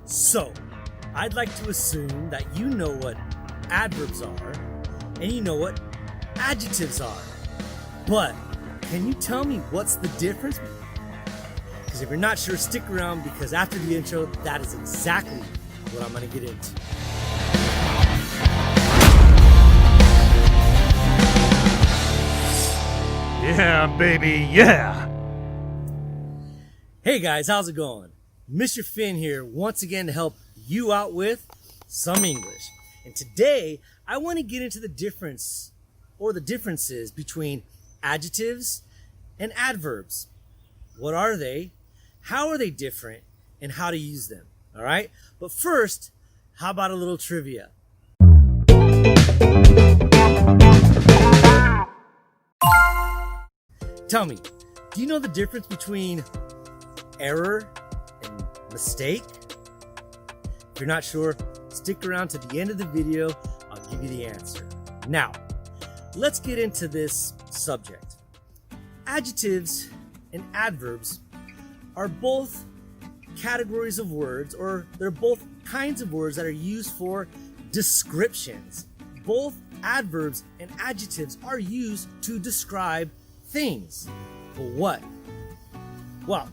So, I'd like to assume that you know what adverbs are and you know what adjectives are. But can you tell me what's the difference? Because if you're not sure, stick around, because after the intro, that is exactly what I'm going to get into. Yeah, baby, yeah! Hey guys, how's it going? Mr. Finn here once again to help you out with some English. And today, I want to get into the difference or the differences between adjectives and adverbs. What are they? How are they different? And how to use them. All right? But first, how about a little trivia? Tell me, do you know the difference between error and mistake? If you're not sure, stick around to the end of the video. I'll give you the answer. Now, let's get into this subject. Adjectives and adverbs are both categories of words, or they're both kinds of words that are used for descriptions. Both adverbs and adjectives are used to describe things. But what? Well,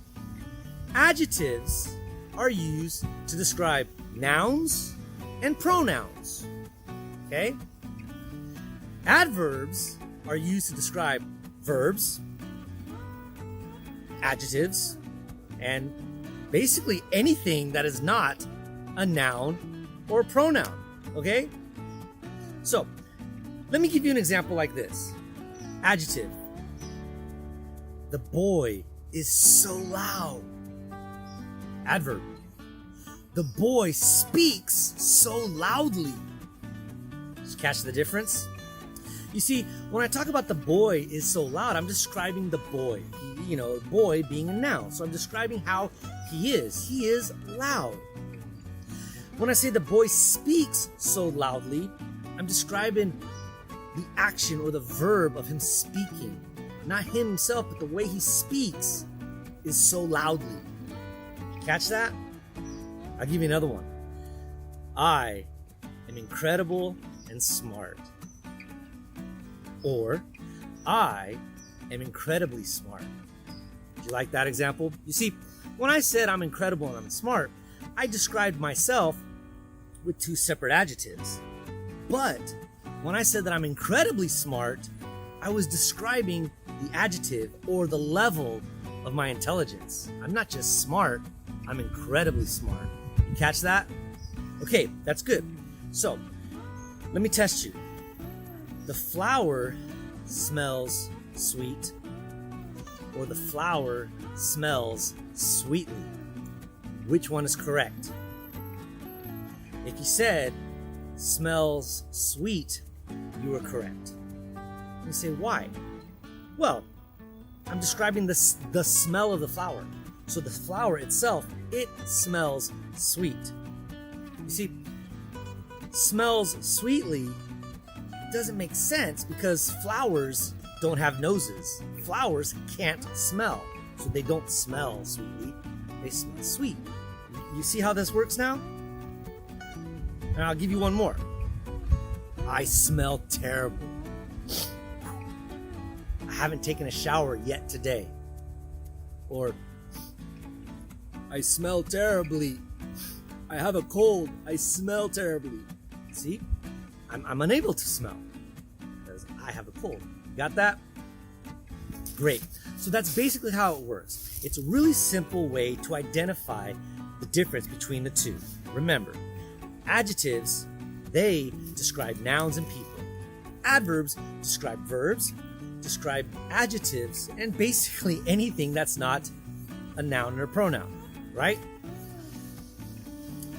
adjectives are used to describe nouns and pronouns. Okay? Adverbs are used to describe verbs, adjectives, and basically anything that is not a noun or a pronoun. Okay? So, let me give you an example like this. Adjective. The boy is so loud. Adverb. The boy speaks so loudly. Did you catch the difference? You see, when I talk about the boy is so loud, I'm describing the boy. Boy being a noun. So I'm describing how he is. He is loud. When I say the boy speaks so loudly, I'm describing the action or the verb of him speaking. Not him himself, but the way he speaks is so loudly. Catch that? I'll give you another one. I am incredible and smart. Or, I am incredibly smart. Do you like that example? You see, when I said I'm incredible and I'm smart, I described myself with two separate adjectives. But when I said that I'm incredibly smart, I was describing the adjective or the level of my intelligence. I'm not just smart, I'm incredibly smart. You catch that? Okay, that's good. So, let me test you. The flower smells sweet, or the flower smells sweetly. Which one is correct? If you said smells sweet, you were correct. You say, why? Well, I'm describing the smell of the flower. So the flower itself, it smells sweet. You see, smells sweetly doesn't make sense because flowers don't have noses. Flowers can't smell, so they don't smell sweetly. They smell sweet. You see how this works now? And I'll give you one more. I smell terrible. I haven't taken a shower yet today. Or, I smell terribly. I have a cold. I smell terribly. See? I'm unable to smell because I have a cold. Got that? Great. So that's basically how it works. It's a really simple way to identify the difference between the two. Remember, adjectives, they describe nouns and people. Adverbs describe verbs, describe adjectives, and basically anything that's not a noun or a pronoun, right?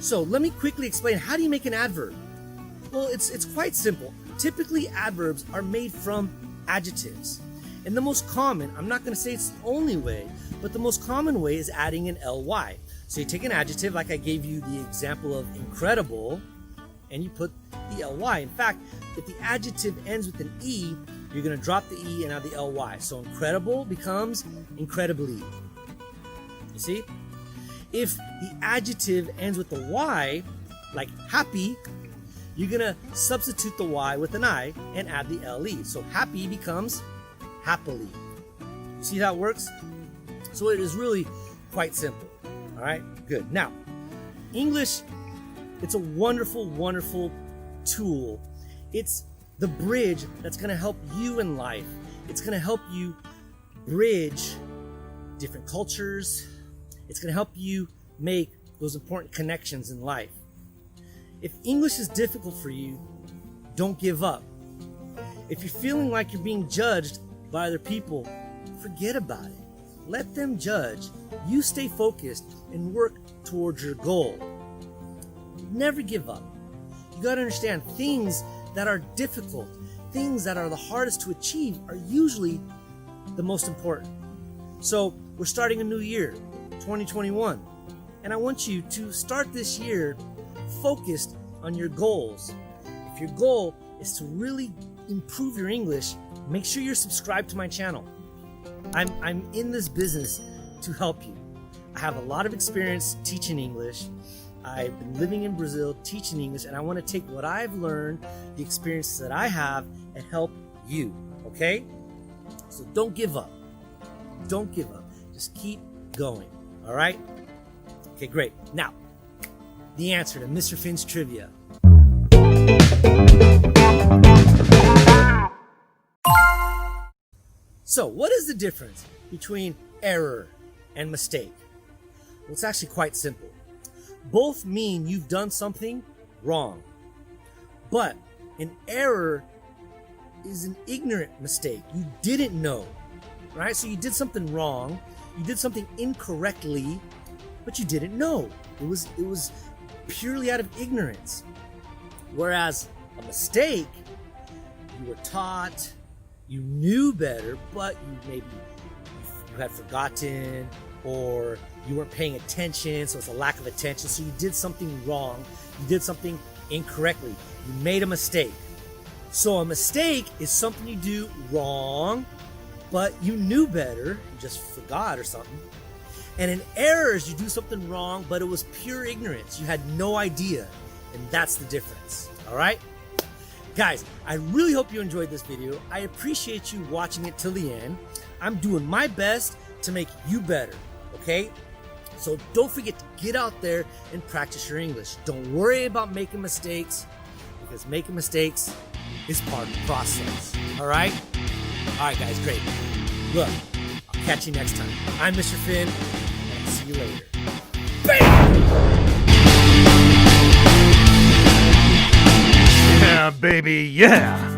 So let me quickly explain, how do you make an adverb? Well, it's quite simple. Typically, adverbs are made from adjectives. And the most common, I'm not going to say it's the only way, but the most common way is adding an ly. So you take an adjective, like I gave you the example of incredible, and you put the ly. In fact, if the adjective ends with an e, you're going to drop the e and add the ly. So incredible becomes incredibly. You see? If the adjective ends with a Y, like happy, you're going to substitute the Y with an I and add the LE. So happy becomes happily. See how it works? So it is really quite simple. All right, good. Now, English, it's a wonderful, wonderful tool. It's the bridge that's going to help you in life. It's going to help you bridge different cultures. It's going to help you make those important connections in life. If English is difficult for you, don't give up. If you're feeling like you're being judged by other people, forget about it. Let them judge. You stay focused and work towards your goal. Never give up. You got to understand, things that are difficult, things that are the hardest to achieve are usually the most important. So we're starting a new year, 2021, and I want you to start this year focused on your goals. If your goal is to really improve your English, make sure you're subscribed to my channel. I'm in this business to help you. I have a lot of experience teaching English. I've been living in Brazil teaching English, and I want to take what I've learned, the experiences that I have, and help you, okay? So don't give up. Don't give up. Just keep going, all right? Okay, great. Now, the answer to Mr. Finn's trivia. So, what is the difference between error and mistake? Well, it's actually quite simple. Both mean you've done something wrong. But an error is an ignorant mistake. You didn't know, right? So you did something wrong, you did something incorrectly, but you didn't know. It was purely out of ignorance. Whereas a mistake, you were taught, you knew better, but you had forgotten, or you weren't paying attention, so it's a lack of attention. So you did something wrong, you did something incorrectly, you made a mistake. So a mistake is something you do wrong, but you knew better, you just forgot or something. And an error is you do something wrong, but it was pure ignorance. You had no idea, and that's the difference, all right? Guys, I really hope you enjoyed this video. I appreciate you watching it till the end. I'm doing my best to make you better, okay? So don't forget to get out there and practice your English. Don't worry about making mistakes, because making mistakes is part of the process, all right? All right, guys, great. Look, I'll catch you next time. I'm Mr. Finn, and I'll see you later. Bam! Yeah, baby, yeah!